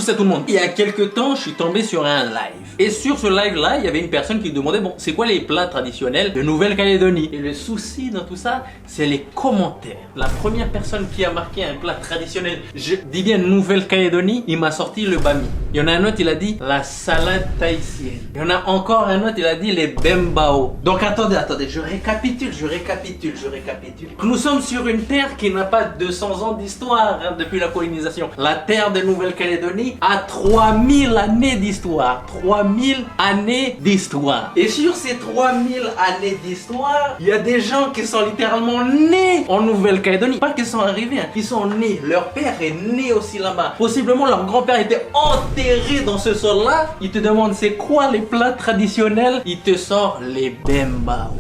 tous à tout le monde. Il y a quelques temps, je suis tombé sur un live. Et sur ce live-là, il y avait une personne qui demandait, bon, c'est quoi les plats traditionnels de Nouvelle-Calédonie? Et le souci dans tout ça, c'est les commentaires. La première personne qui a marqué un plat traditionnel, je dis bien Nouvelle-Calédonie, il m'a sorti le bami. Il y en a un autre, il a dit la salade tahitienne. Il y en a encore un autre, il a dit les bembao. Donc attendez, je récapitule. Nous sommes sur une terre qui n'a pas 200 ans d'histoire depuis la colonisation. La terre de Nouvelle-Calédonie a 3000 années d'histoire. 3000 années d'histoire. Et sur ces 3000 années d'histoire, il y a des gens qui sont littéralement nés en Nouvelle-Calédonie. Pas qu'ils sont arrivés, ils sont nés. Leur père est né aussi là-bas. Possiblement leur grand-père était enterré dans ce sol-là. Il te demande c'est quoi les plats traditionnels. Il te sort les bembao.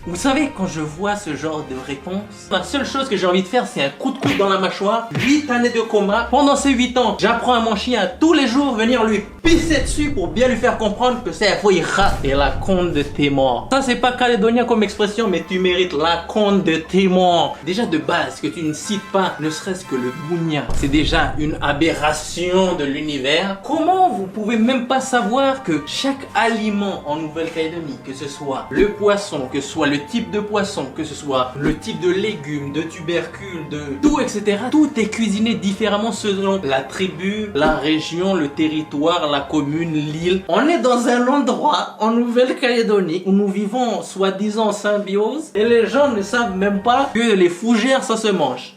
Vous savez, quand je vois ce genre de réponse, la seule chose que j'ai envie de faire, c'est un coup de coude dans la mâchoire. 8 années de coma. Pendant ces 8 ans, j'apprends à mon chien à tous les jours venir lui pisser dessus pour bien lui faire comprendre que c'est un fouille rat et la conte de tes morts. Ça, c'est pas calédonien comme expression, mais tu mérites la conte de tes morts. Déjà de base, que tu ne cites pas, ne serait-ce que le bougna, c'est déjà une aberration de l'univers. Comment vous pouvez même pas savoir que chaque aliment en Nouvelle-Calédonie, que ce soit le poisson, que ce soit le type de poisson, que ce soit le type de légumes, de tubercules, de tout, etc. Tout est cuisiné différemment selon la tribu, la région, le territoire, la commune, l'île. On est dans un endroit en Nouvelle-Calédonie où nous vivons soi-disant en symbiose et les gens ne savent même pas que les fougères ça se mange.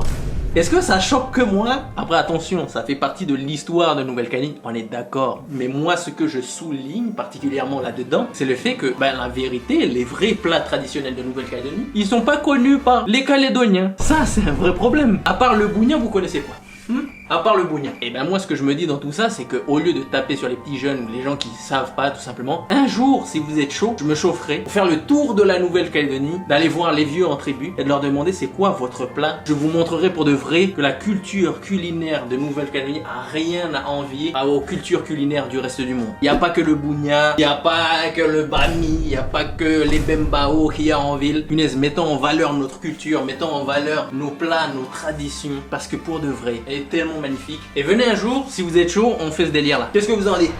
Est-ce que ça choque que moi? Après attention, ça fait partie de l'histoire de Nouvelle-Calédonie, on est d'accord. Mais moi ce que je souligne particulièrement là-dedans, c'est le fait que la vérité, les vrais plats traditionnels de Nouvelle-Calédonie, ils sont pas connus par les Calédoniens. Ça c'est un vrai problème. À part le bougna, vous connaissez quoi? À part le bougna. Et ben moi ce que je me dis dans tout ça, c'est que au lieu de taper sur les petits jeunes ou les gens qui savent pas tout simplement, un jour si vous êtes chaud, je me chaufferai pour faire le tour de la Nouvelle-Calédonie, d'aller voir les vieux en tribu et de leur demander c'est quoi votre plat. Je vous montrerai pour de vrai que la culture culinaire de Nouvelle-Calédonie a rien à envier aux cultures culinaires du reste du monde. Il n'y a pas que le bougna, il n'y a pas que le bami, il n'y a pas que les bembao qu'il y a en ville. Punaise, mettons en valeur notre culture, mettons en valeur nos plats, nos traditions, parce que pour de vrai, elle est tellement magnifique. Et venez un jour, si vous êtes chaud, on fait ce délire là. Qu'est-ce que vous en dites?